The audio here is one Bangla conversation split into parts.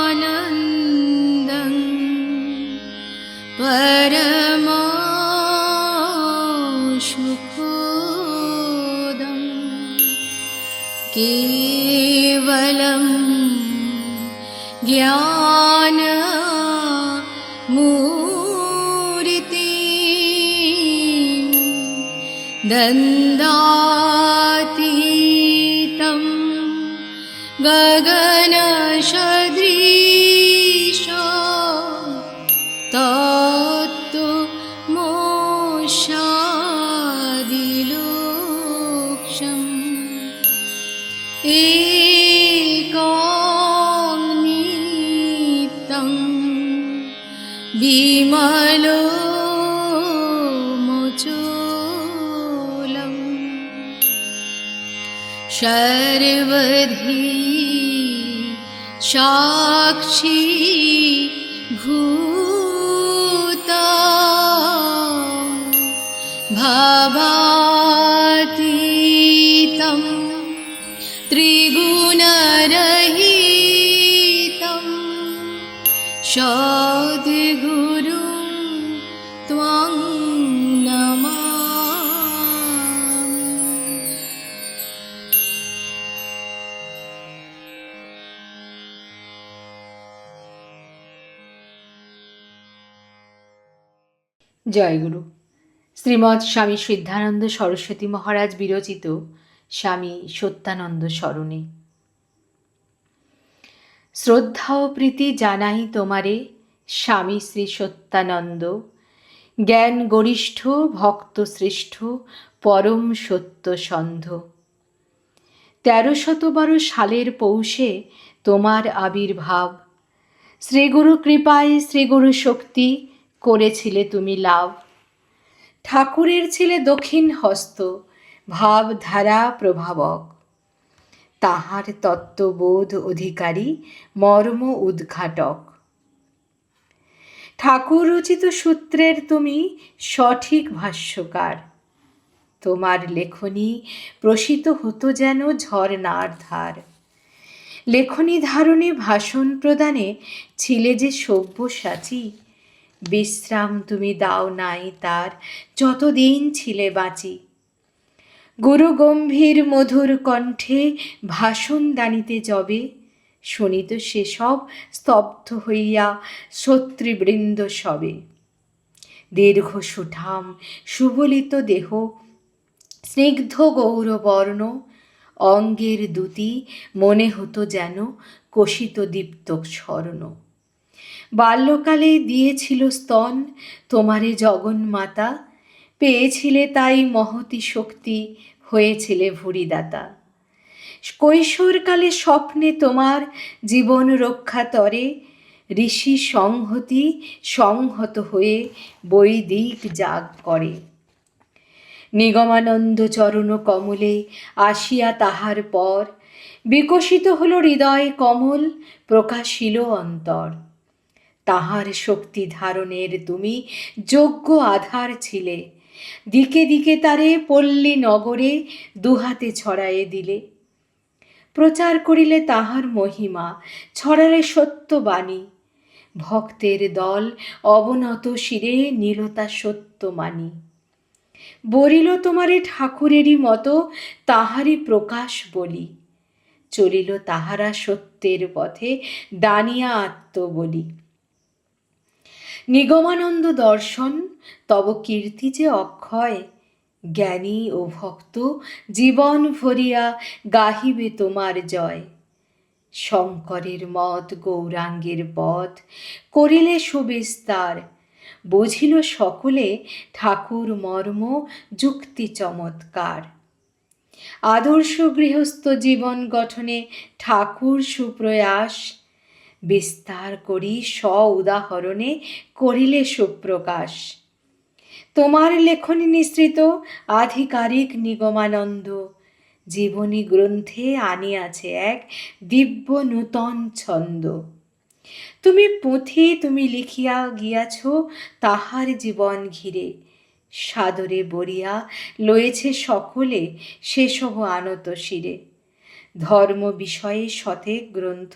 ब्रह्मानन्दं परमाशुभोदं केवलं ज्ञानमूर्ति दन्दातीतं गगनसदृश तत्त्वमोक्षादिलोक्ष्यम् एकं नित्यं विमलोमोचोलं सर्वधी साक्षी भूता भावातीतं त्रिगुणरहितं सद्गुरुं त्वं नमामि। জয়গুরু। শ্রীমৎ স্বামী সিদ্ধানন্দ সরস্বতী মহারাজ বিরচিত স্বামী সত্যানন্দ স্মরণে। শ্রদ্ধা ও প্রীতি জানাই তোমারে স্বামী শ্রী সত্যানন্দ, জ্ঞান গরিষ্ঠ ভক্ত শ্রেষ্ঠ পরম সত্য সন্ধ। 1312 সালের পৌষে তোমার আবির্ভাব, শ্রীগুরু কৃপায় শ্রীগুরু শক্তি করেছিলে তুমি লাভ। ঠাকুরের ছিলে দক্ষিণ হস্ত, ভাবধারা প্রভাবক, তাহার তত্ত্ববোধ অধিকারী মর্ম উদ্ঘাটক। ঠাকুর রচিত সূত্রের তুমি সঠিক ভাষ্যকার, তোমার লেখনী প্রসিত হতো যেন ঝর্ণার ধার। লেখনী ধারণে ভাষণ প্রদানে ছিলে যে সব্যসাচী, বিশ্রাম তুমি দাও নাই তার যতদিন ছিলে বাঁচি। গুরু গম্ভীর মধুর কণ্ঠে ভাষণ দানিতে যবে, শুনিত সেসব স্তব্ধ হইয়া শ্রোতৃবৃন্দ সবে। দীর্ঘ সুঠাম সুবলিত দেহ, স্নিগ্ধ গৌরবর্ণ, অঙ্গের দুটি মনে হতো যেন কষিত দীপ্ত স্বর্ণ। বাল্যকালে দিয়েছিল স্তন তোমারে জগন্মাতা, পেয়েছিলে তাই মহতী শক্তি, হয়েছিলে ভুরিদাতা। কৈশোরকালে স্বপ্নে তোমার জীবন রক্ষা তরে, ঋষি সংহতি সংহত হয়ে বৈদিক যাগ করে। নিগমানন্দ চরণ কমলে আসিয়া তাহার পর, বিকশিত হল হৃদয় কমল, প্রকাশিল অন্তর। তাহার শক্তি ধারণের তুমি যোগ্য আধার ছিলে, দিকে দিকে তারে পল্লী নগরে দুহাতে ছড়ায়ে দিলে। প্রচার করিলে তাহার মহিমা, ছড়ালে সত্যবাণী, ভক্তের দল অবনত শিরে নীলতা সত্য মানি। বলিল তোমারে ঠাকুরেরই মতো তাহারই প্রকাশ বলি, চলিল তাহারা সত্যের পথে দানিয়া আত্মবলি। নিগমানন্দ দর্শন তব কীর্তি যে অক্ষয়, জ্ঞানী ও ভক্ত জীবন ভরিয়া গাহিবে তোমার জয়। শঙ্করের মত গৌরাঙ্গের পথ করিলে সুবিস্তার, বুঝিল সকলে ঠাকুর মর্ম যুক্তি চমৎকার। আদর্শ গৃহস্থ জীবন গঠনে ঠাকুর সুপ্রয়াস, বিস্তার করি স্ব উদাহরণে করিলে সুপ্রকাশ। তোমার লেখনী নিঃসৃত আধিকারিক নিগমানন্দ জীবনী গ্রন্থে আনিয়াছে এক দিব্য নূতন ছন্দ। তুমি পুঁথি তুমি লিখিয়া গিয়াছ তাহার জীবন ঘিরে, সাদরে বরিয়া লয়েছে সকলে সেসব আনত শিরে। ধর্ম বিষয়ে শতেক গ্রন্থ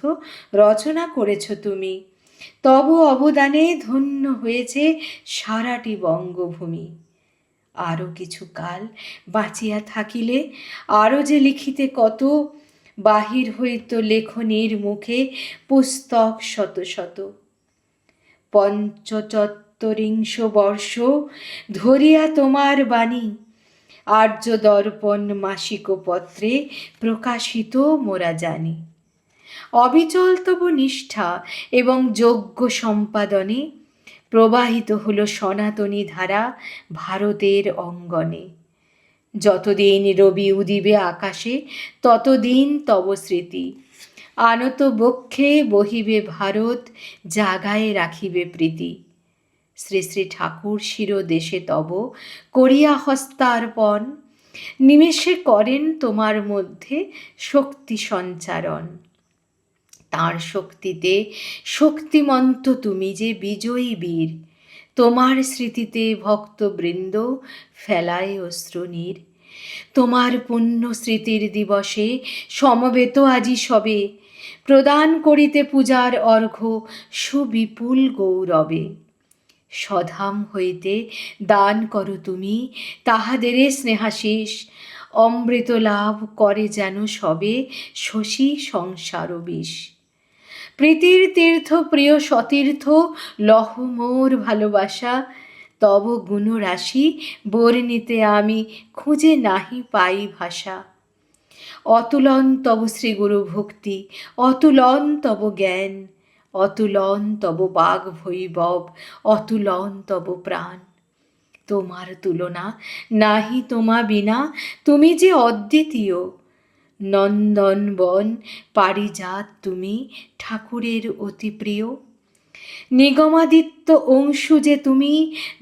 রচনা করেছ তুমি, তব অবদানে ধন্য হয়েছে সারাটি বঙ্গভূমি। আরও কিছু কাল বাঁচিয়া থাকিলে আরও যে লিখিতে কত, বাহির হইত লেখনীর মুখে পুস্তক শত শত। পঞ্চচত্বরিংশ বর্ষ ধরিয়া তোমার বাণী আর্য দর্পণ মাসিক পত্রে প্রকাশিত মোরা জানি। অবিচল তব নিষ্ঠা এবং যোগ্য সম্পাদনে প্রবাহিত হলো সনাতনী ধারা ভারতের অঙ্গনে। যতদিন রবি উদিবে আকাশে ততদিন তব স্মৃতি, আনত বক্ষে বহিবে ভারত, জাগায় রাখিবে প্রীতি। শ্রী শ্রী ঠাকুর শিরদেশে তব করিয়া হস্তার্পণ, নিমেষে করেন তোমার মধ্যে শক্তি সঞ্চারণ। তাঁর শক্তিতে শক্তিমন্ত তুমি যে বিজয়ী বীর, তোমার স্মৃতিতে ভক্তবৃন্দ ফেলায় অশ্রুনীর। তোমার পুণ্য স্মৃতির দিবসে সমবেত আজি সবে, প্রদান করিতে পূজার অর্ঘ্য সুবিপুল গৌরবে। স্বধাম হইতে দান করো তুমি তাহাদেরে স্নেহাশিস, অমৃত লাভ করে যেন সবে শশী সংসার বিষ। প্রীতির তীর্থ প্রিয় সতীর্থ লহ মোর ভালোবাসা, তব গুণরাশি বর্ণিতে আমি খুঁজে নাহি পাই ভাষা। অতুলন তব শ্রীগুরু ভক্তি, অতুলন তব জ্ঞান, অতুলন তব বাগ বৈভব, অতুলন তব প্রাণ। তোমার তুলনা নাহি তোমা বিনা, তুমি যে অদ্বিতীয়। নন্দনবন পারিজাত তুমি ঠাকুরের অতি প্রিয়। নিগমাদিত্য অংশু যে তুমি,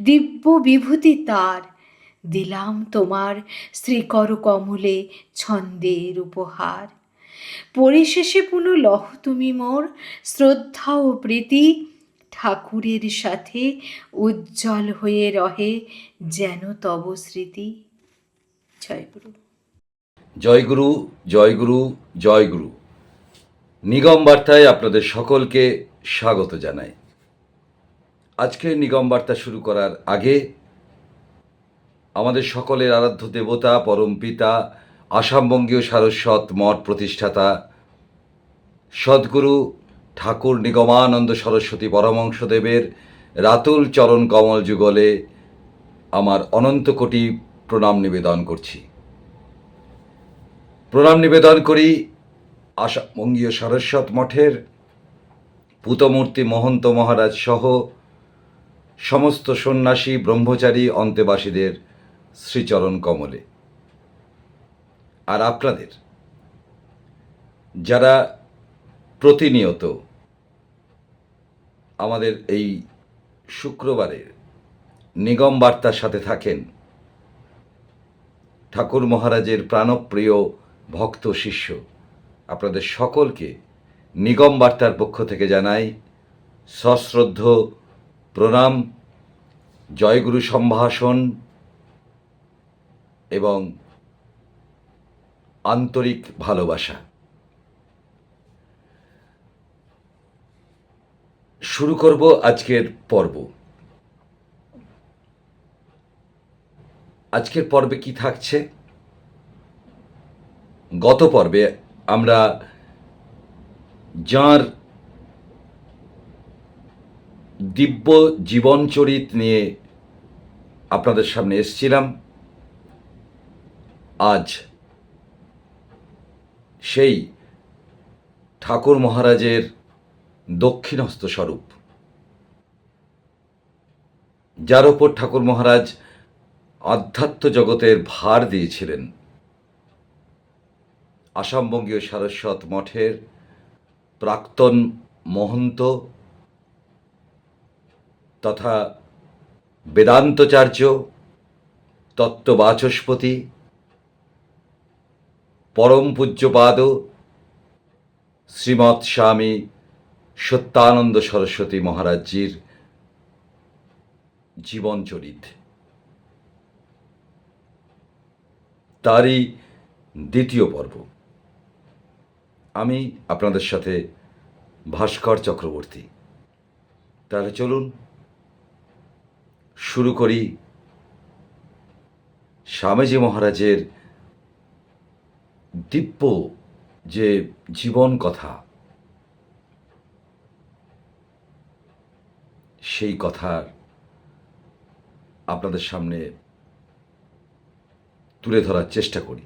দিব্য বিভূতি তার। দিলাম তোমার শ্রীকর কমলে ছন্দের উপহার। পরিশেষে পুনঃ লহ তুমি মোর শ্রদ্ধা ও প্রীতি, ঠাকুরের সাথে উজ্জ্বল হয়ে রহে যেন তব স্মৃতি। জয় গুরু। জয় গুরু, জয় গুরু, জয় গুরু। নিগম বার্তায় আপনাদের সকলকে স্বাগত জানাই। আজকে নিগম বার্তা শুরু করার আগে আমাদের সকলের আরাধ্য দেবতা পরম পিতা আসামবঙ্গীয় সারস্বত মঠ প্রতিষ্ঠাতা সদ্গুরু ঠাকুর নিগমানন্দ সরস্বতী পরমহংসদেবের রাতুল চরণ কমল যুগলে আমার অনন্ত কোটি প্রণাম নিবেদন করছি। প্রণাম নিবেদন করি আসামবঙ্গীয় সারস্বত মঠের পূতমূর্তি মহন্ত মহারাজ সহ সমস্ত সন্ন্যাসী ব্রহ্মচারী অন্তেবাসীদের শ্রীচরণ কমলে। আর আপনাদের যারা প্রতিনিয়ত আমাদের এই শুক্রবারের নিগম বার্তার সাথে থাকেন, ঠাকুর মহারাজের প্রাণপ্রিয় ভক্ত শিষ্য, আপনাদের সকলকে নিগম বার্তার পক্ষ থেকে জানাই সশ্রদ্ধ প্রণাম, জয়গুরু সম্ভাষণ এবং আন্তরিক ভালোবাসা। শুরু করব আজকের পর্ব। আজকের পর্বে কি থাকছে? গত পর্বে আমরা যাঁর দিব্য জীবনচরিত নিয়ে আপনাদের সামনে এসেছিলাম, আজ সেই ঠাকুর মহারাজের দক্ষিণহস্ত স্বরূপ, যার ওপর ঠাকুর মহারাজ আধ্যাত্ম জগতের ভার দিয়েছিলেন, আসামবঙ্গীয় সারস্বত মঠের প্রাক্তন মহন্ত তথা বেদান্তচার্য, তত্ত্ববাচস্পতি, পরম পূজ্যপাদ শ্রীমৎ স্বামী সত্যানন্দ সরস্বতী মহারাজজির জীবনচরিত, তারই দ্বিতীয় পর্ব। আমি আপনাদের সাথে ভাস্কর চক্রবর্তী। তাহলে চলুন শুরু করি স্বামীজি মহারাজের দিব্য যে জীবন কথা, সেই কথার আপনাদের সামনে তুলে ধরার চেষ্টা করি।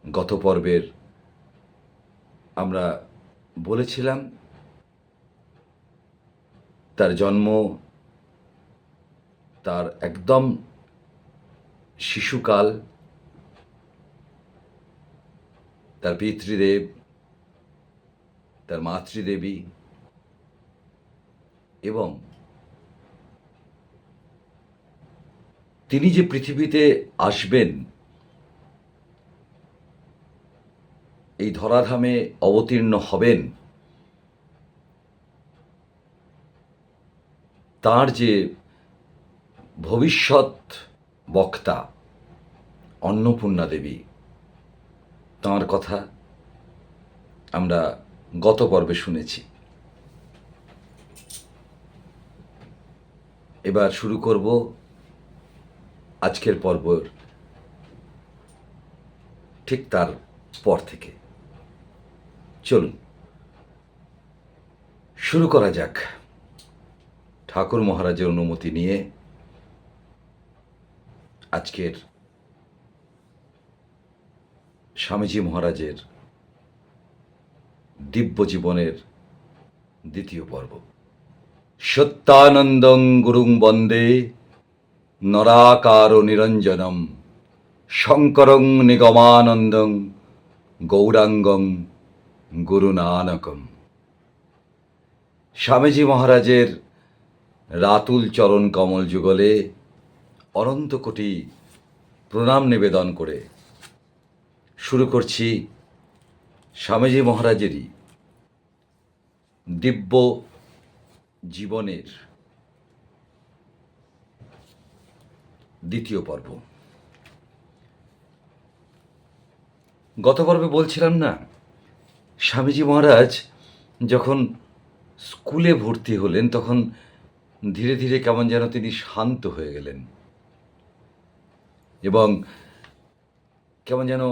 গত পর্বের আমরা বলেছিলাম তার জন্ম, তার একদম শিশুকাল, তার পিতৃদেব, তার মাতৃদেবী এবং তিনি যে পৃথিবীতে আসবেন, এই ধরাধামে অবতীর্ণ হবেন, তার যে ভবিষ্যৎ বক্তা অন্নপূর্ণা দেবী, তাঁর কথা আমরা গত পর্বে শুনেছি। এবার শুরু করব আজকের পর্বর ঠিক তার পর থেকে। চলুন শুরু করা যাক ঠাকুর মহারাজের অনুমতি নিয়ে আজকের স্বামীজি মহারাজের দিব্য জীবনের দ্বিতীয় পর্ব। সত্যানন্দং গুরুং বন্দে নরাকার নিরঞ্জনম শঙ্করং নিগমানন্দং গৌরাঙ্গং গুরুনানকম। স্বামীজি মহারাজের রাতুল চরণ কমল যুগলে অনন্ত কোটি প্রণাম নিবেদন করে শুরু করছি স্বামীজি মহারাজেরই দিব্য জীবনের দ্বিতীয় পর্ব। গত পর্বে বলছিলাম না, স্বামীজি মহারাজ যখন স্কুলে ভর্তি হলেন তখন ধীরে ধীরে কেমন যেন তিনি শান্ত হয়ে গেলেন এবং কেমন যেন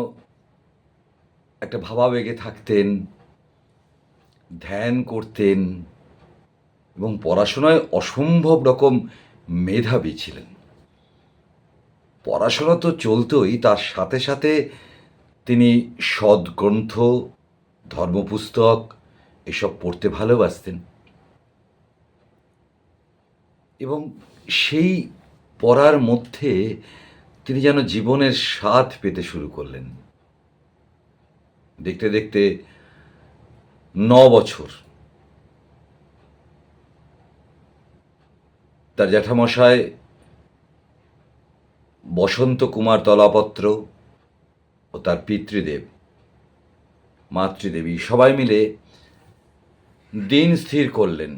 একটা ভাবাবেগে থাকতেন, ধ্যান করতেন এবং পড়াশোনায় অসম্ভব রকম মেধাবী ছিলেন। পড়াশোনা তো চলতই, তার সাথে সাথে তিনি সদ্গ্রন্থ, ধর্মপুস্তক এসব পড়তে ভালোবাসতেন এবং সেই পড়ার মধ্যে তিনি যেন জীবনের স্বাদ পেতে শুরু করলেন। দেখতে দেখতে 9 বছর তার জ্যাঠামশায় বসন্ত কুমার তলাপত্র ও তার পিতৃদেব, মাতৃদেবী সবাই মিলে দিন স্থির করলেন,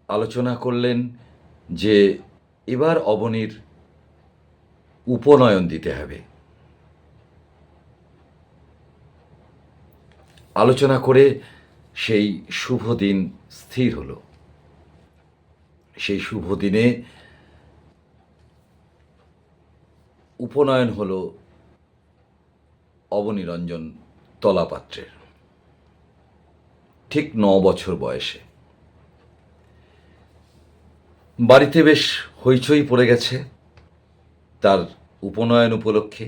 আলোচনা করলেন যে এবার অবনীর উপনয়ন দিতে হবে। আলোচনা করে সেই শুভ দিন স্থির হলো। সেই শুভ দিনে উপনয়ন হলো অবনীরঞ্জন তলাপাত্রের, ঠিক 9 বছর বয়সে। বাড়িতে বেশ হইচই পড়ে গেছে তার উপনয়ন উপলক্ষে।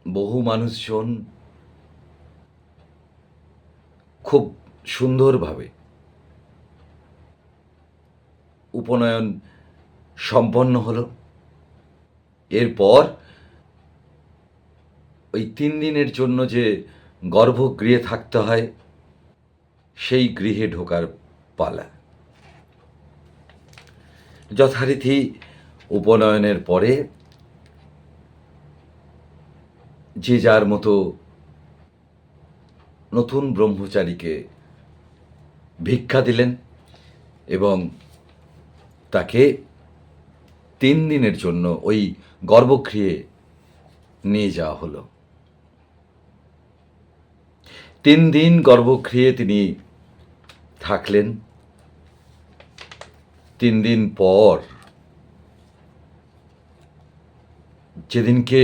বহু মানুষজন খুব সুন্দরভাবে উপনয়ন সম্পন্ন হলো। এরপর ওই 3 দিনের জন্য যে গর্ভগৃহে থাকতে হয়, সেই গৃহে ঢোকার পালা। যথারীতি উপনয়নের পরে যে যার মতো নতুন ব্রহ্মচারীকে ভিক্ষা দিলেন এবং তাকে 3 দিনের জন্য ওই গর্ভগৃহে নিয়ে যাওয়া হলো। 3 দিন গর্ভগৃহে তিনি থাকলেন। 3 দিন পর যেদিনকে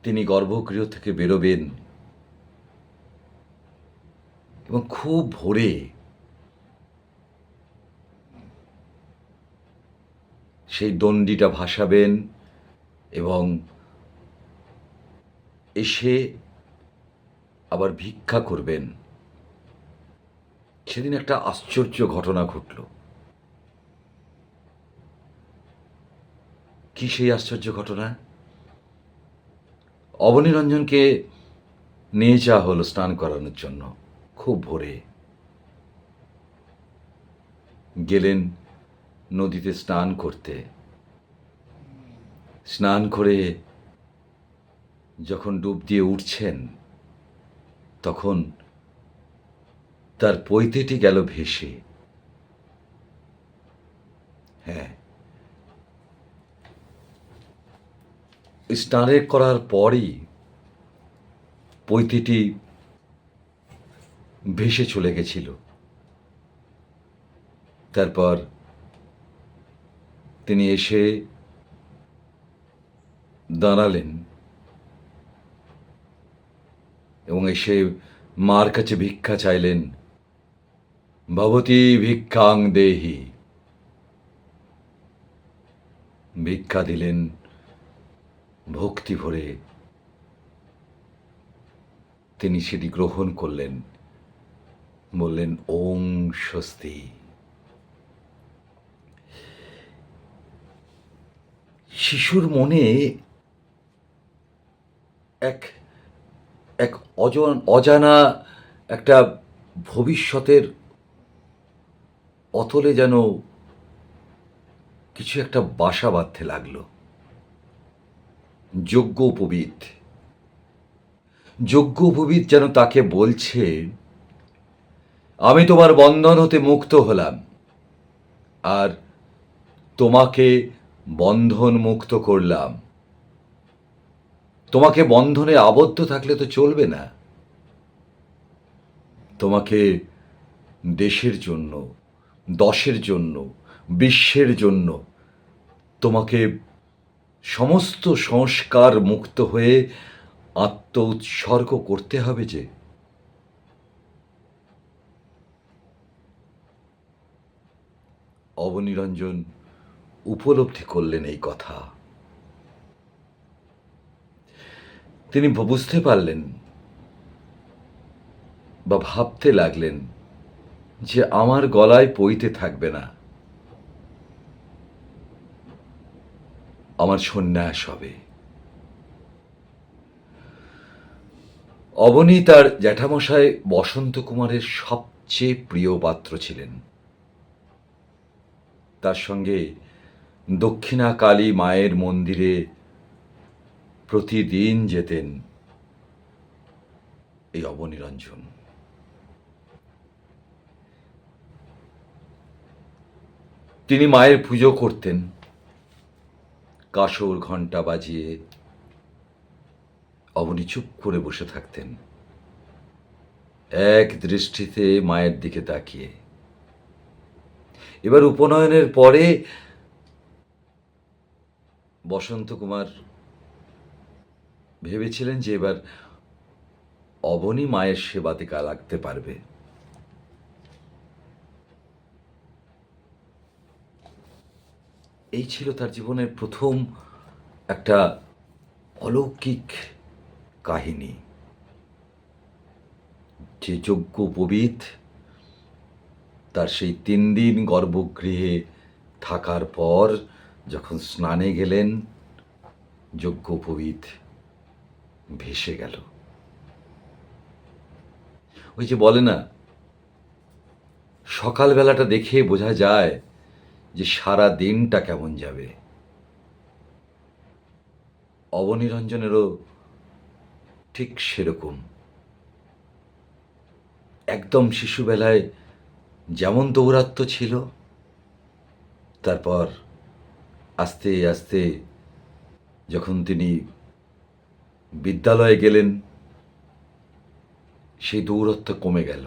তিনি গর্ভগৃহ থেকে বেরোবেন এবং খুব ভোরে সেই দণ্ডিটা ভাসাবেন এবং এসে আবার ভিক্ষা করবেন, সেদিন একটা আশ্চর্য ঘটনা ঘটল। কি সেই আশ্চর্য ঘটনা? অবনীরঞ্জনকে নিয়ে যাওয়া হলো স্নান করানোর জন্য। খুব ভোরে গেলেন নদীতে স্নান করতে। স্নান করে যখন ডুব দিয়ে উঠছেন, তখন তার পৈতেটি গেল ভেসে। হ্যাঁ, স্নানের করার পরই পৈতেটি ভেসে চলে গেছিল। তারপর তিনি এসে দাঁড়ালেন এবং এসে মার কাছে ভিক্ষা চাইলেন। ভবতী ভিক্ষাং দেহি। ভিক্ষা দিলেন ভক্তি ভরে। তিনি সেটি গ্রহণ করলেন, বললেন ওং স্বস্তি। শিশুর মনে এক এক অজানা একটা ভবিষ্যতের অতলে যেন কিছু একটা বাসা বাঁধতে লাগলো। যজ্ঞ উপবিদ যেন তাকে বলছে, আমি তোমার বন্ধন হতে মুক্ত হলাম, আর তোমাকে বন্ধন মুক্ত করলাম। তোমাকে বন্ধনে আবদ্ধ থাকলে তো চলবে না। তোমাকে দেশের জন্য, দশের জন্য, বিশ্বের জন্য তোমাকে সমস্ত সংস্কার মুক্ত হয়ে আত্ম উৎসর্গ করতে হবে যে। অবনীরঞ্জন উপলব্ধি করলেন এই কথা। তিনি বুঝতে পারলেন বা ভাবতে লাগলেন যে আমার গলায় পইতে থাকবে না, আমার সন্ন্যাস হবে। অবনী তার জ্যাঠামশাই বসন্ত কুমারের সবচেয়ে প্রিয় পাত্র ছিলেন। তার সঙ্গে দক্ষিণা কালী মায়ের মন্দিরে প্রতিদিন যেতেন এই অবনীরঞ্জন। তিনি মায়ের পুজো করতেন, কাসর ঘণ্টা বাজিয়ে অবনী চুপ করে বসে থাকতেন, এক দৃষ্টিতে মায়ের দিকে তাকিয়ে। এবার উপনয়নের পরে বসন্ত কুমার ভেবেছিলেন যে এবার অবনী মায়ের সেবাতে লাগতে পারবে। এই ছিল তার জীবনের প্রথম একটা অলৌকিক কাহিনী, যে যজ্ঞোপবীত তার সেই 3 দিন গর্ভগৃহে থাকার পর যখন স্নানে গেলেন, যজ্ঞোপবীত ভেসে গেল। ওই যে বলে না, সকালবেলাটা দেখে বোঝা যায় যে সারা দিনটা কেমন যাবে। অবনীরঞ্জনেরও ঠিক সেরকম। একদম শিশুবেলায় যেমন দৌরাত্ম্য ছিল, তারপর আস্তে আস্তে যখন তিনি বিদ্যালয়ে গেলেন, সেই দৌরাত্ম্য কমে গেল।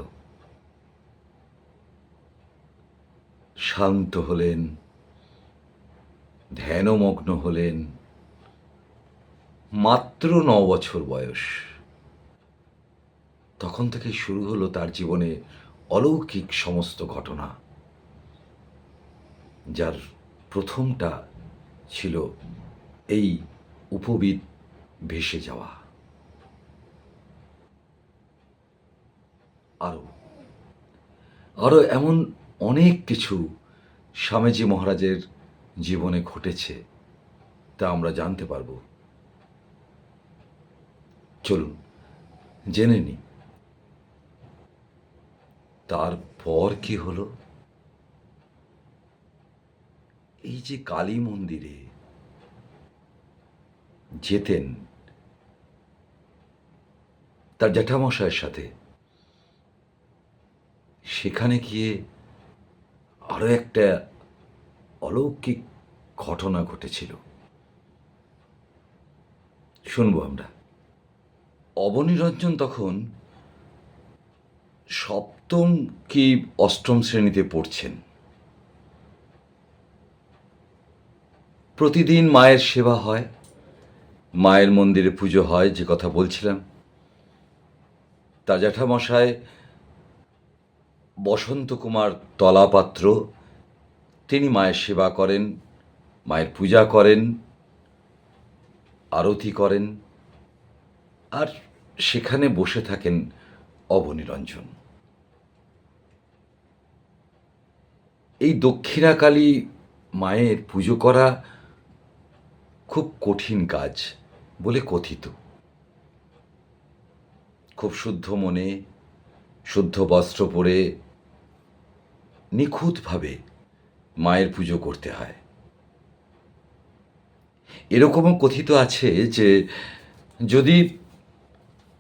শান্ত হলেন, ধ্যানমগ্ন হলেন। মাত্র 9 বছর বয়স, তখন থেকেই শুরু হলো তার জীবনে অলৌকিক সমস্ত ঘটনা, যার প্রথমটা ছিল এই উপবীত ভেসে যাওয়া। আরও আরও এমন অনেক কিছু স্বামীজি মহারাজের জীবনে ঘটেছে, তা আমরা জানতে পারব। চলুন জেনে নিই তারপর কি হলো। এই যে কালী মন্দিরে যেতেন তার জ্যাঠামশাইয়ের সাথে, সেখানে গিয়ে আরো একটা অলৌকিক ঘটনা ঘটেছিল, শুনবো আমরা। অবনীরঞ্জন তখন সপ্তম কি অষ্টম শ্রেণীতে পড়ছেন। প্রতিদিন মায়ের সেবা হয়, মায়ের মন্দিরে পুজো হয়, যে কথা বলছিলাম। তার জ্যাঠামশায় বসন্ত কুমার তলাপাত্র, তিনি মায়ের সেবা করেন, মায়ের পূজা করেন, আরতি করেন, আর সেখানে বসে থাকেন অবনীরঞ্জন। এই দক্ষিণাকালী মায়ের পুজো করা খুব কঠিন কাজ বলে কথিত। খুব শুদ্ধ মনে, শুদ্ধ বস্ত্র পরে নিখুঁতভাবে মায়ের পুজো করতে হয়। এরকমও কথিত আছে যে যদি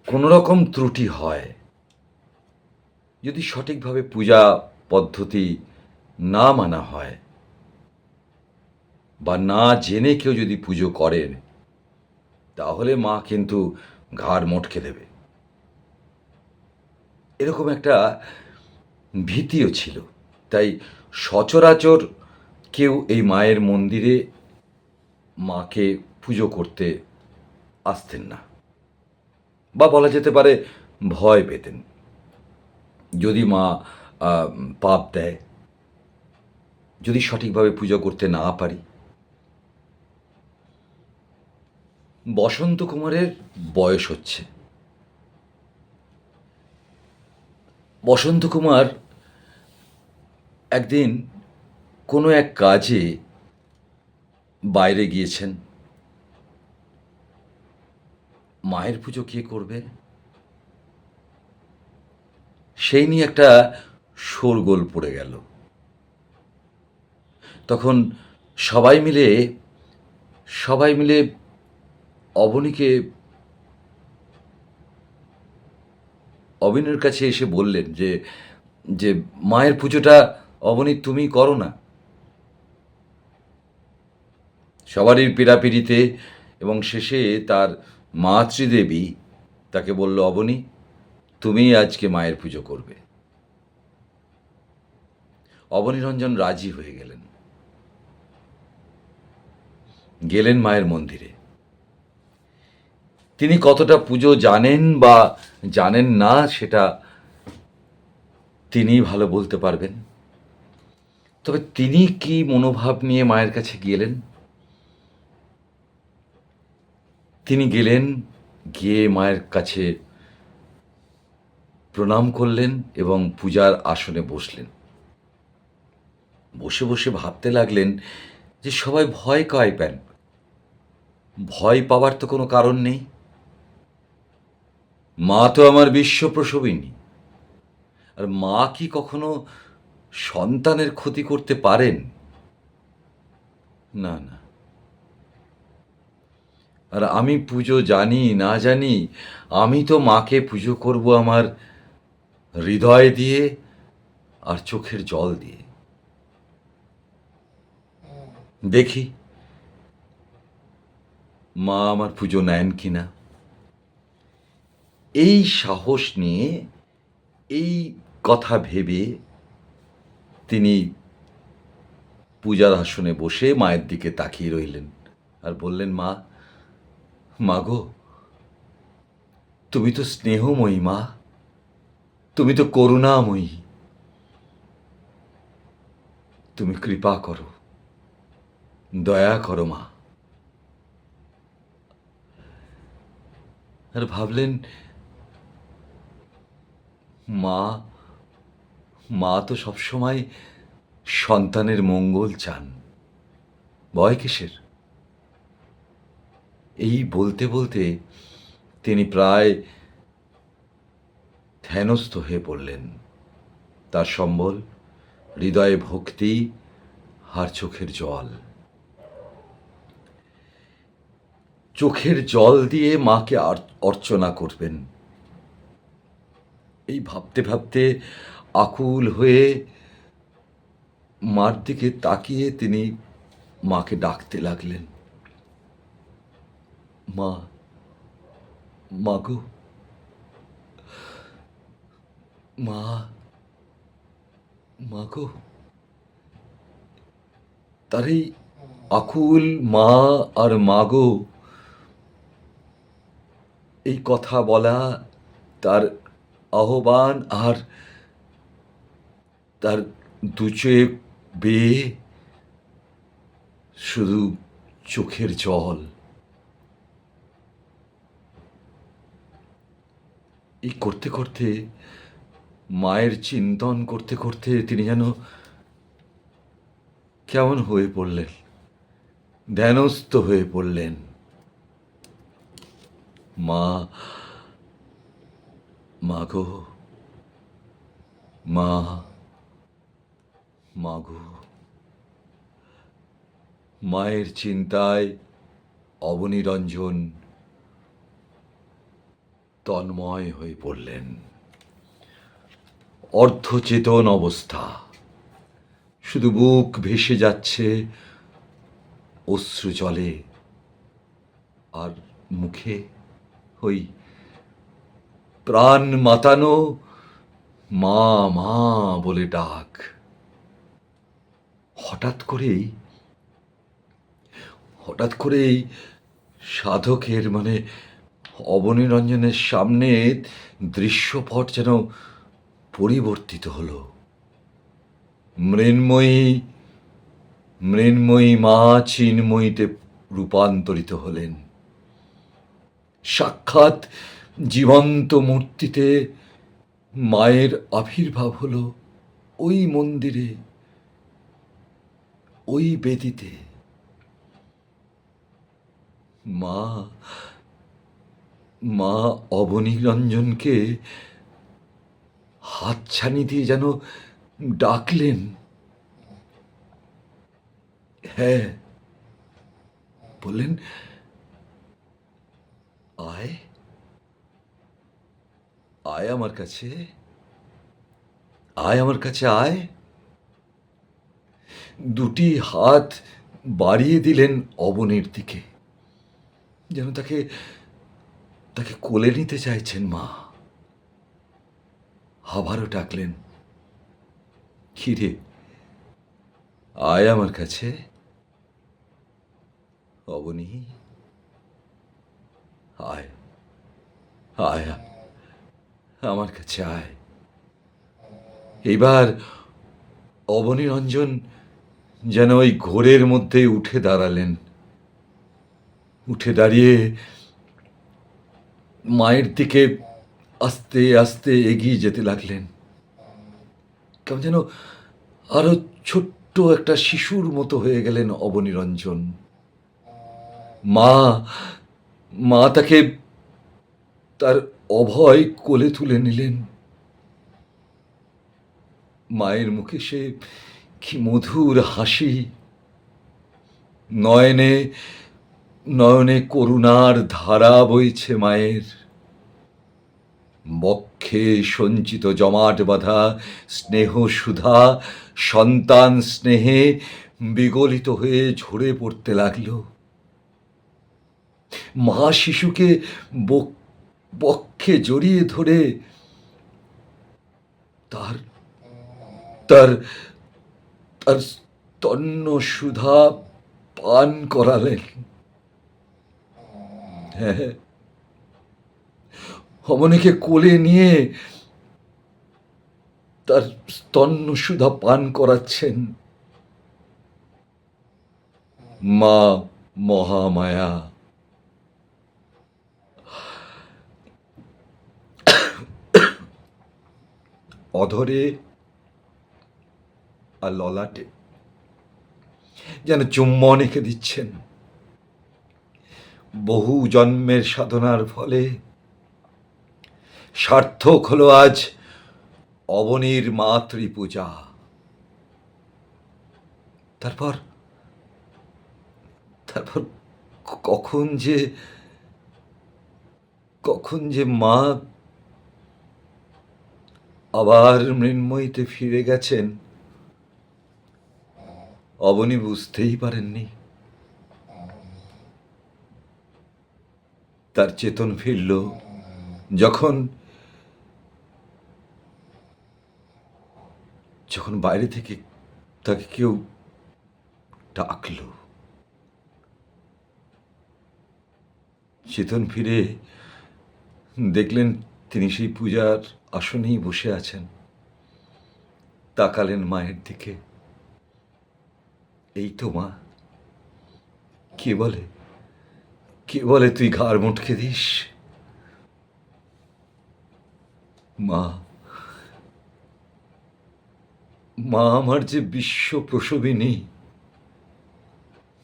কোনো রকম ত্রুটি হয়, যদি সঠিকভাবে পূজা পদ্ধতি না মানা হয়, বা না জেনে কেউ যদি পুজো করেন, তাহলে মা কিন্তু ঘাড় মটকে দেবে। এরকম একটা ভীতিও ছিল। তাই সচরাচর কেউ এই মায়ের মন্দিরে মাকে পুজো করতে আসতেন না, বা বলা যেতে পারে ভয় পেতেন, যদি মা পাপ দেয়, যদি সঠিকভাবে পুজো করতে না পারি। বসন্ত কুমারের বয়স হচ্ছে। বসন্ত কুমার একদিন কোনো এক কাজে বাইরে গিয়েছেন। মায়ের পুজো কে করবে, সেই নিয়ে একটা শোরগোল পড়ে গেল। তখন সবাই মিলে অবনীর কাছে এসে বললেন যে যে মায়ের পুজোটা অবনী তুমি করো না। সবারই পীড়াপিড়িতে এবং শেষে তার মাতৃদেবী তাকে বলল, অবনী তুমি আজকে মায়ের পুজো করবে। অবনীরঞ্জন রাজি হয়ে গেলেন মায়ের মন্দিরে। তিনি কতটা পুজো জানেন বা জানেন না, সেটা তিনিই ভালো বলতে পারবেন। তবে তিনি কি মনোভাব নিয়ে মায়ের কাছে গেলেন, তিনি গেলেন, গিয়ে মায়ের কাছে প্রণাম করলেন এবং পূজার আসনে বসলেন। বসে বসে ভাবতে লাগলেন যে সবাই ভয় পায় পেন, ভয় পাওয়ার তো কোনো কারণ নেই। মা তো আমার বিশ্ব প্রসবিনী, আর মা কি কখনো সন্তানের ক্ষতি করতে পারেন? না, না। আর আমি পুজো জানি না জানি, আমি তো মাকে পুজো করব আমার হৃদয় দিয়ে আর চোখের জল দিয়ে। দেখি মা আমার পুজো নেন কিনা। এই সাহস নিয়ে, এই কথা ভেবে তিনি পূজার আসনে বসে মায়ের দিকে তাকিয়ে রইলেন আর বললেন, মা, মাগো, তুমি তো স্নেহময়ী মা, তুমি তো করুণাময়ী, তুমি কৃপা করো, দয়া করো মা। আর ভাবলেন, মা, মা তো সবসময় সন্তানের মঙ্গল চান, ভয় কিসের? এই বলতে বলতে তিনি প্রায় ধ্যানস্থ হয়ে পড়লেন। তার সম্বল হৃদয়ে ভক্তি আর চোখের জল। চোখের জল দিয়ে মাকে অর্চনা করবেন, এই ভাবতে ভাবতে আকুল হয়ে মার দিকে তাকিয়ে তিনি মাকে ডাকতে লাগলেন, মা, মাগো, মা, মাগো। তার এই আকুল মা আর মাগো, এই কথা বলা, তার আহ্বান আর তার দু চোখ বেয়ে শুধু চোখের জল। এই করতে করতে, মায়ের চিন্তন করতে করতে তিনি যেন কেমন হয়ে পড়লেন, ধ্যানস্থ হয়ে পড়লেন। মা, মাগো, মা, মাগো। মায়ের চিন্তায় অবনীরঞ্জন তন্ময় হয়ে পড়লেন। অর্ধচেতন অবস্থা, শুধু বুক ভেসে যাচ্ছে অশ্রু জলে, আর মুখে ওই প্রাণ মাতানো মা, মা বলে ডাক। হঠাৎ করেই সাধকের মানে অবনীরঞ্জনের সামনে দৃশ্যপট যেন পরিবর্তিত হলো। মৃন্ময়ী মা চিন্ময়ীতে রূপান্তরিত হলেন। সাক্ষাৎ জীবন্ত মূর্তিতে মায়ের আবির্ভাব হলো, ওই মন্দিরে, ওই বেদিতে। মা, মা অবনীরঞ্জনকে হাতছানি দিয়ে যেন ডাকলেন। হ্যাঁ, বললেন, আয়, আয় আমার কাছে, আয় আমার কাছে, আয়। দুটি হাত বাড়িয়ে দিলেন অবনীর দিকে, যেন তাকে তাকে কোলে নিতে চাইছেন মা। আবারও ডাকলেন, কিরে, আয় আমার কাছে, অবনী, আয়, আয় আমার কাছে আয়। এবার অবনীরঞ্জন যেন ওই ঘোরের মধ্যে উঠে দাঁড়ালেন। উঠে দাঁড়িয়ে মায়ের দিকে আস্তে আস্তে এগিয়ে যেতে লাগলেন। কেমন যেন আরো ছোট্ট একটা শিশুর মতো হয়ে গেলেন অবনীরঞ্জন। মা মা তাকে তার অভয় কোলে তুলে নিলেন। মায়ের মুখে সে কি মধুর হাসি, নয়নে নয়নে করুণার ধারা বইছে মায়ের, বক্ষে সঞ্চিত জমাট বাঁধা স্নেহ সুধা সন্তান স্নেহে বিগলিত হয়ে ঝরে পড়তে লাগলো। মা শিশুকে বক্ষে জড়িয়ে ধরে তার তার তার স্তন্য সুধা পান করালেন। হ্যাঁ, অমনিকে কোলে নিয়ে তার স্তন্য সুধা পান করাচ্ছেন মা মহামায়া। অধরে আর ললাটে যেন চুম্বন এঁকে দিচ্ছেন। বহু জন্মের সাধনার ফলে সার্থক হলো আজ অবনীর মাতৃপূজা। তারপর তারপর কখন যে মা আবার মৃন্ময়ীতে ফিরে গেছেন অবনী বুঝতেই পারেননি। তার চেতন ফিরল যখন যখন বাইরে থেকে তাকে কেউ ডাকল। চেতন ফিরে দেখলেন তিনি সেই পূজার আসনেই বসে আছেন। তাকালেন মায়ের দিকে। এই তো মা, কে বলে তুই ঘাড় মুটকে দিস? মা মা আমার যে বিশ্ব প্রসবিনী,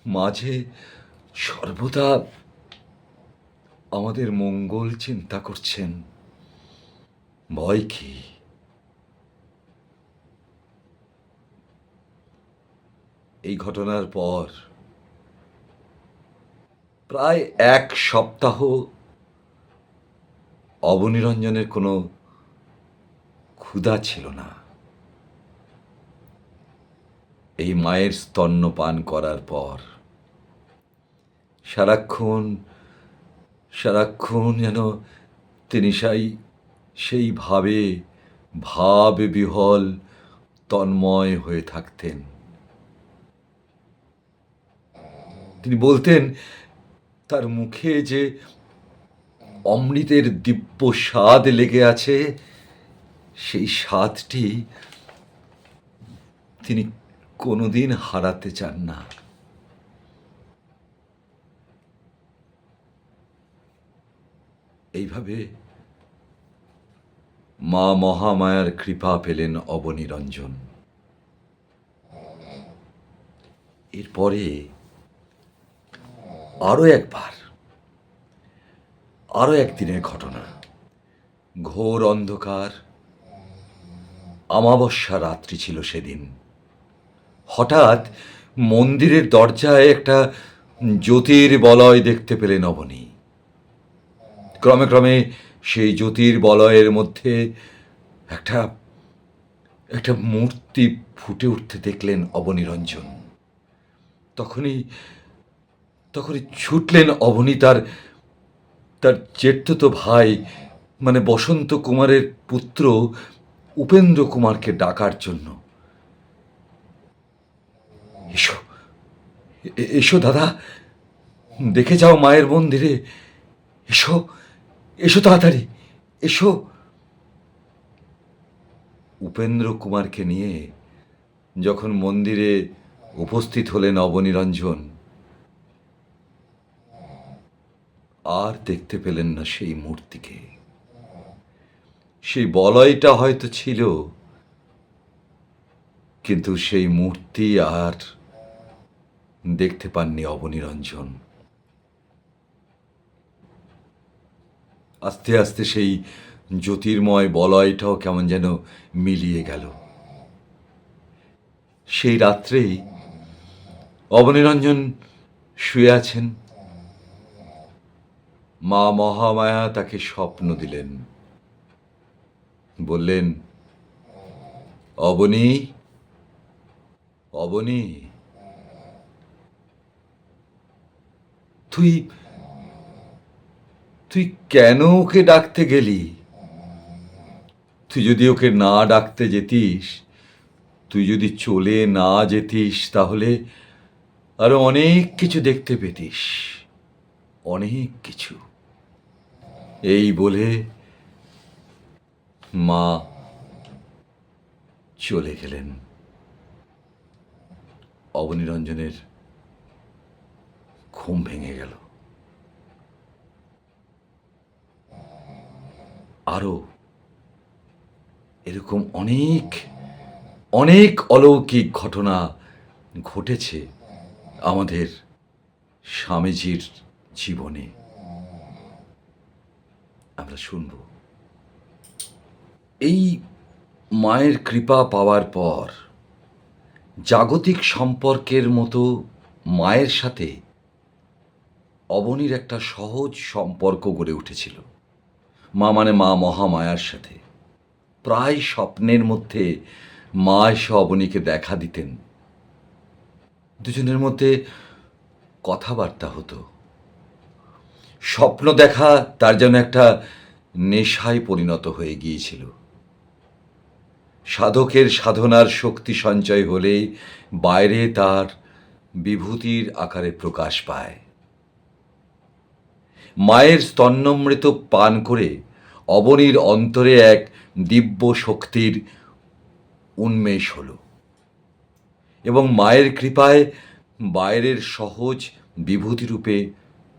মা যে সর্বদা আমাদের মঙ্গল চিন্তা করছেন। ভয় কি? এই ঘটনার পর প্রায় 1 সপ্তাহ অবনীরঞ্জনের কোনো ক্ষুধা ছিল না। এই মায়ের স্তন্যপান করার পর সারাক্ষণ যেন তিনি সেই ভাবে বিহল তন্ময় হয়ে থাকতেন। তিনি বলতেন তার মুখে যে অমৃতের দিব্য স্বাদ লেগে আছে, সেই স্বাদটি তিনি কোনোদিন হারাতে চান না। এইভাবে মা মহামায়ার কৃপা পেলেন অবনীরঞ্জন। এরপরে আরো একদিনের ঘটনা। ঘোর অন্ধকার, অমাবস্যা রাত্রি ছিল সেদিন। হঠাৎ মন্দিরের দরজায় একটা জ্যোতির বলয় দেখতে পেলেন অবনী। ক্রমে ক্রমে সেই জ্যোতির বলয়ের মধ্যে একটা মূর্তি ফুটে উঠতে দেখলেন অবনীরঞ্জন। তখনই ছুটলেন অবনী তার জ্যেষ্ঠতো ভাই মানে বসন্ত কুমারের পুত্র উপেন্দ্র কুমারকে ডাকার জন্য। এসো এসো দাদা, দেখে যাও মায়ের মন্দিরে, এসো তাড়াতাড়ি এসো। উপেন্দ্র কুমারকে নিয়ে যখন মন্দিরে উপস্থিত হলেন অবনীরঞ্জন, আর দেখতে পেলেন না সেই মূর্তিকে। সেই বলয়টা হয়তো ছিল, কিন্তু সেই মূর্তি আর দেখতে পাননি অবনীরঞ্জন। আস্তে আস্তে সেই জ্যোতির্ময় বলয়টাও কেমন যেন মিলিয়ে গেল। সেই রাত্রেই অবনীরঞ্জন শুয়ে আছেন, মা মহামায়া তাকে স্বপ্ন দিলেন, বললেন, অবনী, অবনী, তুই তুই কেন ওকে ডাকতে গেলি? তুই যদি ওকে না ডাকতে যেতিস, তুই যদি চলে না যেতিস, তাহলে আরো অনেক কিছু দেখতে পেতিস, অনেক কিছু। এই বলে মা চলে গেলেন। অবনীরঞ্জনের ঘুম ভেঙে গেল। আরো এরকম অনেক অনেক অলৌকিক ঘটনা ঘটেছে আমাদের স্বামীজির জীবনে, আমরা শুনব। এই মায়ের কৃপা পাওয়ার পর জাগতিক সম্পর্কের মতো মায়ের সাথে অবনীর একটা সহজ সম্পর্ক গড়ে উঠেছিল। মা মানে মা মহামায়ার সাথে প্রায় স্বপ্নের মধ্যে মা এসে অবনীকে দেখা দিতেন। দুজনের মধ্যে কথাবার্তা হতো। স্বপ্ন দেখা তার যেন একটা নেশায় পরিণত হয়ে গিয়েছিল। সাধকের সাধনার শক্তি সঞ্চয় হলে বাইরে তার বিভূতির আকারে প্রকাশ পায়। মায়ের স্তন্যমৃত পান করে অবনীর অন্তরে এক দিব্য শক্তির উন্মেষ হল এবং মায়ের কৃপায় বাইরের সহজ বিভূতিরূপে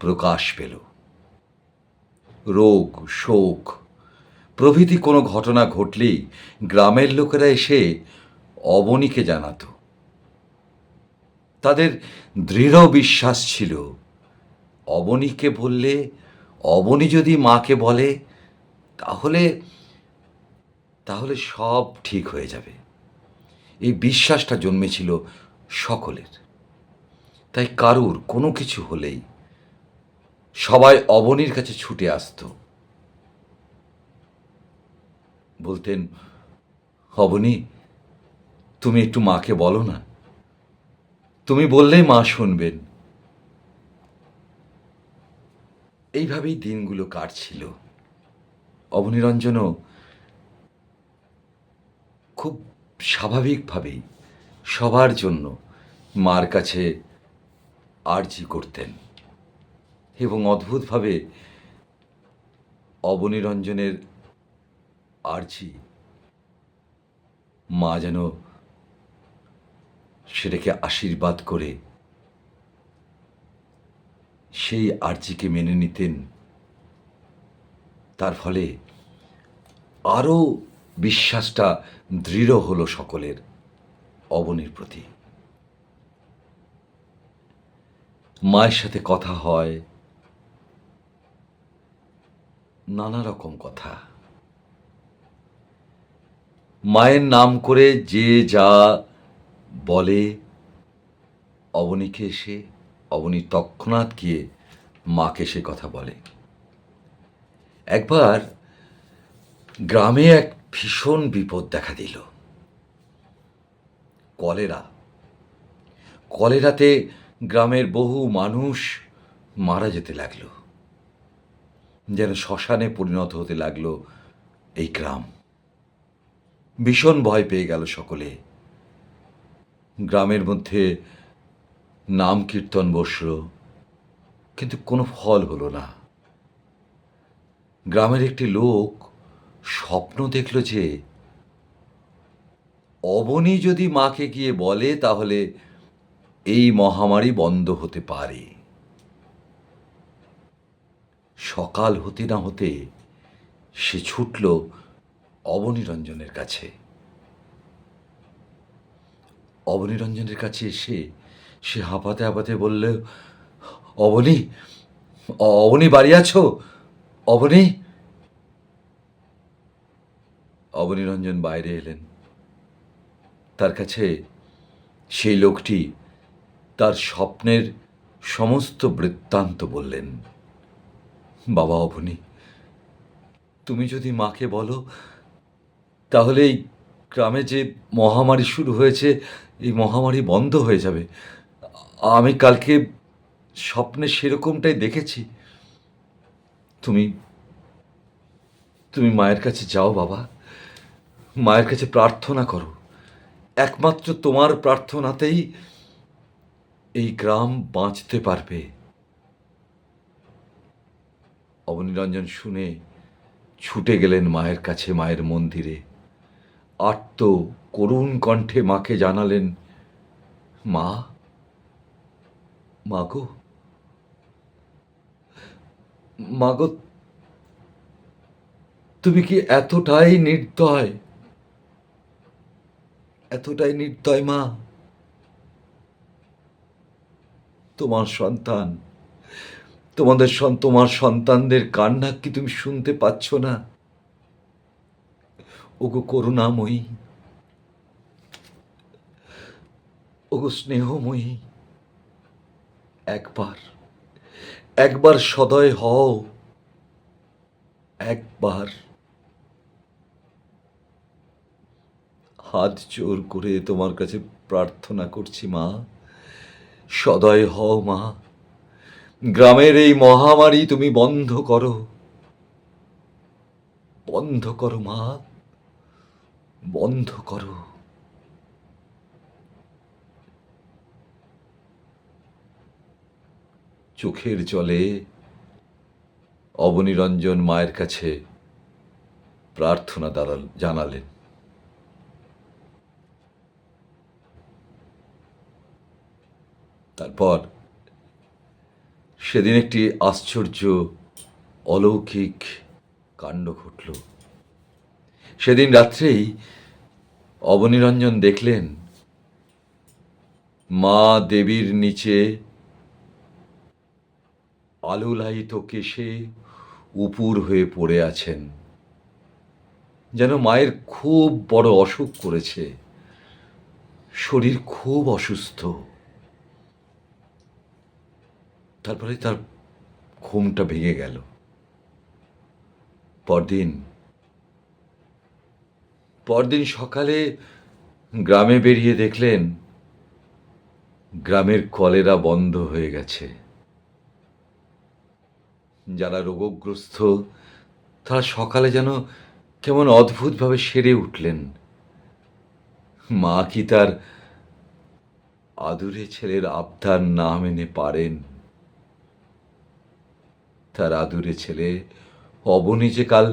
প্রকাশ পেল। রোগ, শোক প্রভৃতি কোনো ঘটনা ঘটলেই গ্রামের লোকেরা এসে অবনীকে জানাত। তাদের দৃঢ় বিশ্বাস ছিল, অবনীকে বললে, অবনী যদি মাকে বলে, তাহলে তাহলে সব ঠিক হয়ে যাবে। এই বিশ্বাসটা জন্মেছিল সকলের। তাই কারুর কোনো কিছু হলেই সবাই অবনীর কাছে ছুটে আসত, বলতেন, অবনী, তুমি একটু মাকে বলো না, তুমি বললেই মা শুনবেন। এইভাবেই দিনগুলো কাটছিল। অবনীরঞ্জনও খুব স্বাভাবিকভাবেই সবার জন্য মার কাছে আর্জি করতেন এবং অদ্ভুতভাবে অবনীরঞ্জনের আর্জি মা যেন সেটাকে আশীর্বাদ করে সেই আর্জিকে মেনে নিতেন। তার ফলে আরও বিশ্বাসটা দৃঢ় হলো সকলের অবনীর প্রতি। মায়ের সাথে কথা হয়, নানা রকম কথা। মায়ের নাম করে যে যা বলে, অবনীকে এসে, অবনী তৎক্ষণাৎ গিয়ে মাকে সে কথা বলে। একবার গ্রামে এক ভীষণ বিপদ দেখা দিল, কলেরা। কলেরাতে গ্রামের বহু মানুষ মারা যেতে লাগলো, যেন শ্মশানে পরিণত হতে লাগলো এই গ্রাম। ভীষণ ভয় পেয়ে গেল সকলে। গ্রামের মধ্যে নাম কীর্তন বসল, কিন্তু কোনো ফল হলো না। গ্রামের একটি লোক স্বপ্ন দেখল যে অবনী যদি মাকে গিয়ে বলে, তাহলে এই মহামারী বন্ধ হতে পারে। সকাল হতে না হতে সে ছুটল অবনীরঞ্জনের কাছে। অবনীরঞ্জনের কাছে এসে সে হাঁপাতে হাঁপাতে বলল, অবনী, অবনী বাড়ি আছো? অবনী? অবনীরঞ্জন বাইরে এলেন। তার কাছে সেই লোকটি তার স্বপ্নের সমস্ত বৃত্তান্ত বললেন। বাবা অবনী, তুমি যদি মাকে বলো, তাহলে এই গ্রামে যে মহামারী শুরু হয়েছে, এই মহামারী বন্ধ হয়ে যাবে। আমি কালকে স্বপ্নে সেরকমটাই দেখেছি। তুমি তুমি মায়ের কাছে যাও বাবা, মায়ের কাছে প্রার্থনা করো। একমাত্র তোমার প্রার্থনাতেই এই গ্রাম বাঁচতে পারবে। অবনীরঞ্জন শুনে ছুটে গেলেন মায়ের কাছে, মায়ের মন্দিরে। আর্ত করুণ কণ্ঠে মাকে জানালেন, মা, মাগো, মাগো, তুমি কি এতটাই নির্দয়, এতটাই নির্দয় মা? তোমার সন্তান, তোমার সন্তানদের কান্না কি তুমি শুনতে পাচ্ছ না? ওগো করুণাময়ী, ওগো স্নেহময়ী, একবার একবার সদয় হও, একবার। হাত জোর করে তোমার কাছে প্রার্থনা করছি মা, সদয় হও মা। গ্রামের এই মহামারী তুমি বন্ধ করো, বন্ধ করো মা, বন্ধ করো। চোখের জলে অবনীরঞ্জন মায়ের কাছে প্রার্থনা জানালেন। তারপর সেদিন একটি আশ্চর্য অলৌকিক কাণ্ড ঘটল। সেদিন রাত্রেই অবনীরঞ্জন দেখলেন মা দেবীর নিচে আলুলায়িত কেশে উপুর হয়ে পড়ে আছেন, যেন মায়ের খুব বড় অসুখ করেছে, শরীর খুব অসুস্থ। তারপরে তার ঘুমটা ভেঙে গেল। পরদিন সকালে গ্রামে বেরিয়ে দেখলেন গ্রামের কলেরা বন্ধ হয়ে গেছে। যারা রোগগ্রস্ত তারা সকালে যেন কেমন অদ্ভুতভাবে সেরে উঠলেন। মা কি তার আদুরে ছেলের আবদার না মেনে পারেন? তার আদুরে ছেলে অবনী যে কাল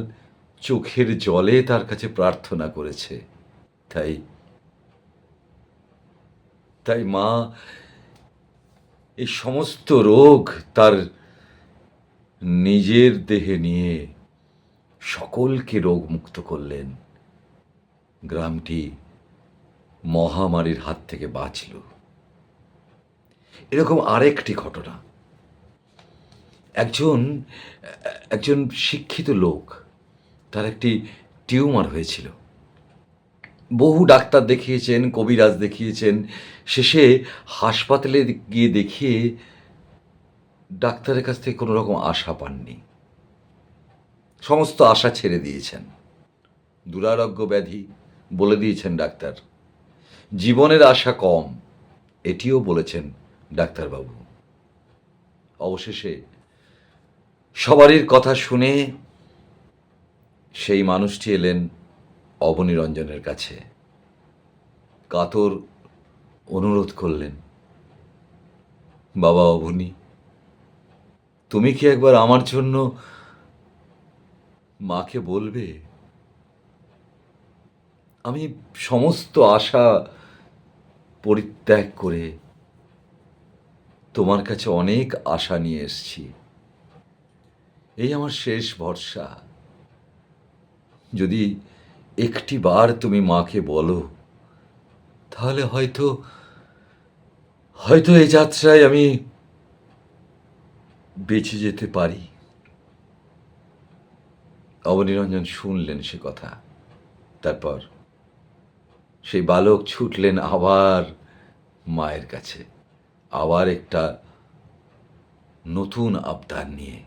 চোখের জলে তার কাছে প্রার্থনা করেছে, তাই তাই মা এই সমস্ত রোগ তার নিজের দেহে নিয়ে সকলকে রোগমুক্ত করলেন। গ্রামটি মহামারীর হাত থেকে বাঁচল। এরকম আরেকটি ঘটনা, একজন একজন শিক্ষিত লোক, তার একটি টিউমার হয়েছিল। বহু ডাক্তার দেখিয়েছেন, কবিরাজ দেখিয়েছেন, শেষে হাসপাতালে গিয়ে দেখিয়ে ডাক্তারের কাছ থেকে কোনো রকম আশা পাননি, সমস্ত আশা ছেড়ে দিয়েছেন। দুরারোগ্য ব্যাধি বলে দিয়েছেন ডাক্তার, জীবনের আশা কম, এটিও বলেছেন ডাক্তারবাবু। অবশেষে সবারই কথা শুনে সেই মানুষটি এলেন অবনীরঞ্জনের কাছে, কাতর অনুরোধ করলেন, বাবা অবনী, তুমি কি একবার আমার জন্য মাকে বলবে? আমি সমস্ত আশা পরিত্যাগ করে তোমার কাছে অনেক আশা নিয়ে এসেছি, এই আমার শেষ ভরসা। যদি একটি বার তুমি মাকে বলো, তাহলে হয়তো হয়তো এই যাত্রায় আমি বেঁচে যেতে পারি। অবনীরঞ্জন শুনলেন সে কথা। তারপর সেই বালক ছুটলেন আবার মায়ের কাছে, আবার একটা নতুন আবদার নিয়ে।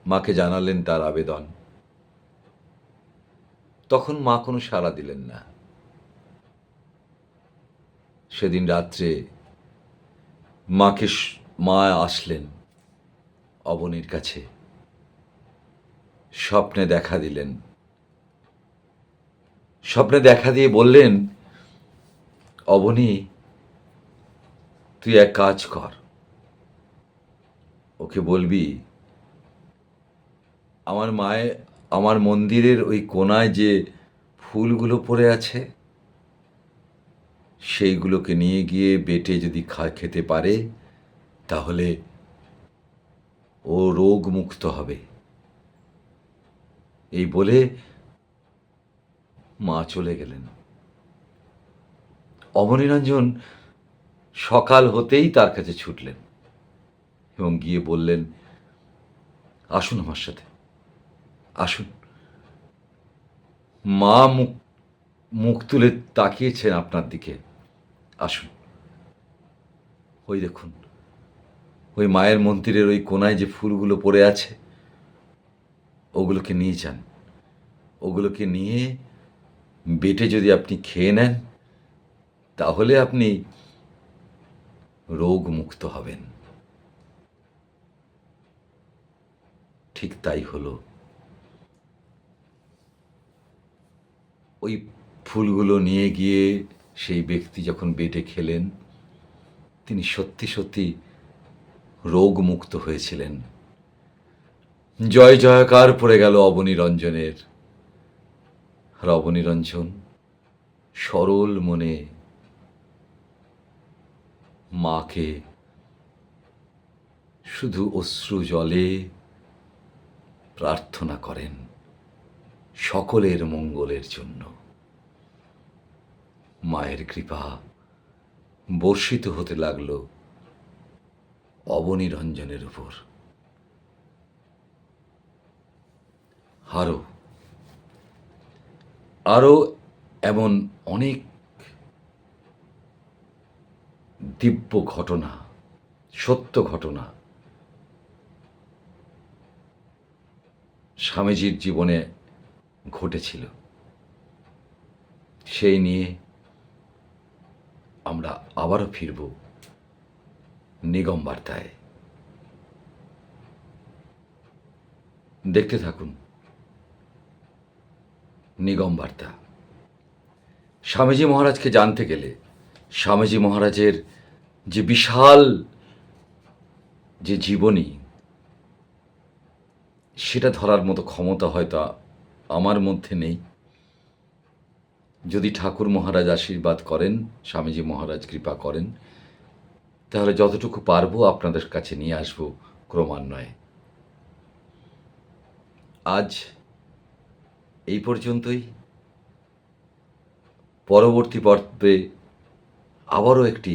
মাকে জানালেন তার আবেদন। তখন মা কোনো সাড়া দিলেন না। সেদিন রাত্রে মা আসলেন অবনীর কাছে, স্বপ্নে দেখা দিলেন। স্বপ্নে দেখা দিয়ে বললেন, অবনী, তুই এক কাজ কর, ওকে বলবি আমার মন্দিরের ওই কোণায় যে ফুলগুলো পড়ে আছে সেইগুলোকে নিয়ে গিয়ে বেটে যদি খেতে পারে তাহলে ও রোগ মুক্ত হবে। এই বলে মা চলে গেলেন। অবনীরঞ্জন সকাল হতেই তার কাছে ছুটলেন এবং গিয়ে বললেন, আসুন আমার সাথে, আসুন। মা মুখ তুলে তাকিয়েছেন আপনার দিকে, আসুন। ওই দেখুন, ওই মায়ের মন্দিরের ওই কোণায় যে ফুলগুলো পড়ে আছে ওগুলোকে নিয়ে যান। ওগুলোকে নিয়ে বেটে যদি আপনি খেয়ে নেন তাহলে আপনি রোগ মুক্ত হবেন। ঠিক তাই হলো। ওই ফুলগুলো নিয়ে গিয়ে সেই ব্যক্তি যখন বেটে খেলেন তিনি সত্যি সত্যি রোগ মুক্ত হয়েছিলেন। জয় জয়কার পড়ে গেল অবনীরঞ্জনের। আর অবনীরঞ্জন সরল মনে মাকে শুধু অশ্রু জলে প্রার্থনা করেন সকলের মঙ্গলের জন্য। মায়ের কৃপা বর্ষিত হতে লাগল অবনীরঞ্জনের উপর। আরো এমন অনেক দিব্য ঘটনা, সত্য ঘটনা স্বামীজির জীবনে ঘটেছিল, সেই নিয়ে আমরা আবারও ফিরব নিগম বার্তায়। দেখতে থাকুন নিগম বার্তা। স্বামীজি মহারাজকে জানতে গেলে স্বামীজি মহারাজের যে বিশাল যে জীবনী সেটা ধরার মতো ক্ষমতা হয়তো আমার মধ্যে নেই। যদি ঠাকুর মহারাজ আশীর্বাদ করেন, স্বামীজি মহারাজ কৃপা করেন, তাহলে যতটুকু পারবো আপনাদের কাছে নিয়ে আসবো ক্রমান্বয়ে। আজ এই পর্যন্তই। পরবর্তী পর্বে আবারও একটি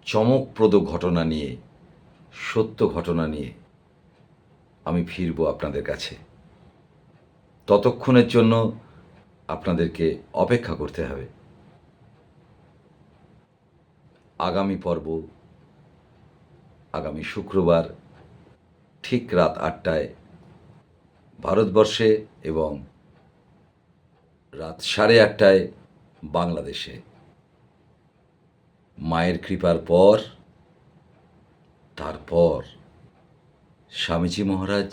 চমকপ্রদ ঘটনা নিয়ে, সত্য ঘটনা নিয়ে আমি ফিরব আপনাদের কাছে। ততক্ষণের জন্য আপনাদেরকে অপেক্ষা করতে হবে। আগামী পর্ব আগামী শুক্রবার ঠিক রাত 8টায় ভারতবর্ষে এবং রাত 8:30টায় বাংলাদেশে। মায়ের কৃপার পর তারপর স্বামীজি মহারাজ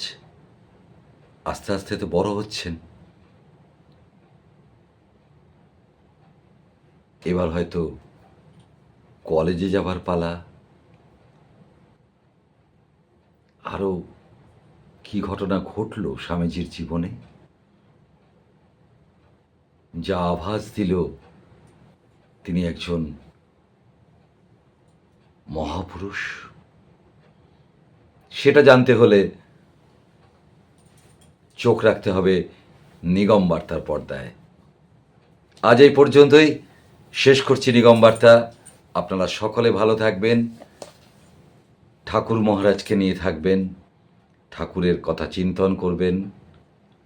আস্তে আস্তে তো বড় হচ্ছেন। এবার হয়তো কলেজে যাবার পালা। আরও কি ঘটনা ঘটল স্বামীজির জীবনে, যা আভাস দিল তিনি একজন মহাপুরুষ, সেটা জানতে হলে চোখ রাখতে হবে নিগম বার্তার পর্দায়। আজ এই পর্যন্তই। শেষ করছি নিগম বার্তা। আপনারা সকলে ভালো থাকবেন, ঠাকুর মহারাজকে নিয়ে থাকবেন, ঠাকুরের কথা চিন্তন করবেন।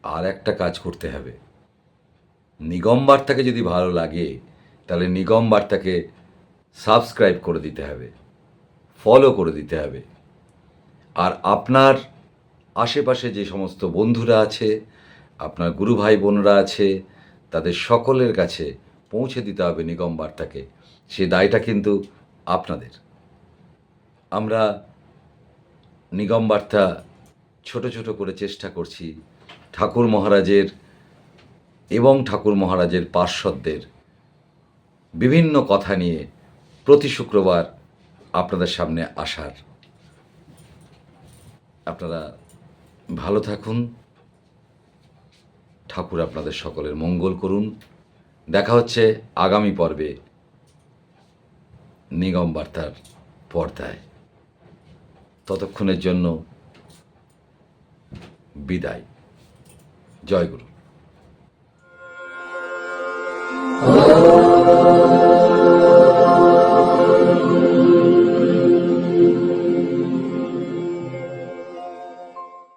আর একটা কাজ করতে হবে, নিগম বার্তাকে যদি ভালো লাগে তাহলে নিগম বার্তাকে সাবস্ক্রাইব করে দিতে হবে, ফলো করে দিতে হবে। আর আপনার আশেপাশে যে সমস্ত বন্ধুরা আছে, আপনার গুরু ভাই বোনরা আছে, তাদের সকলের কাছে পৌঁছে দিতে হবে নিগম বার্তাকে। সে দায়টা কিন্তু আপনাদের। আমরা নিগম বার্তা ছোট ছোট করে চেষ্টা করছি ঠাকুর মহারাজের এবং ঠাকুর মহারাজের পার্শ্বদের বিভিন্ন কথা নিয়ে প্রতি শুক্রবার আপনাদের সামনে আসার। আপনারা ভালো থাকুন, ঠাকুর আপনাদের সকলের মঙ্গল করুন। দেখা হচ্ছে আগামী পর্বে নিগম বার্তার পর্দায়। ততক্ষণের জন্য বিদায়। জয় গুরু।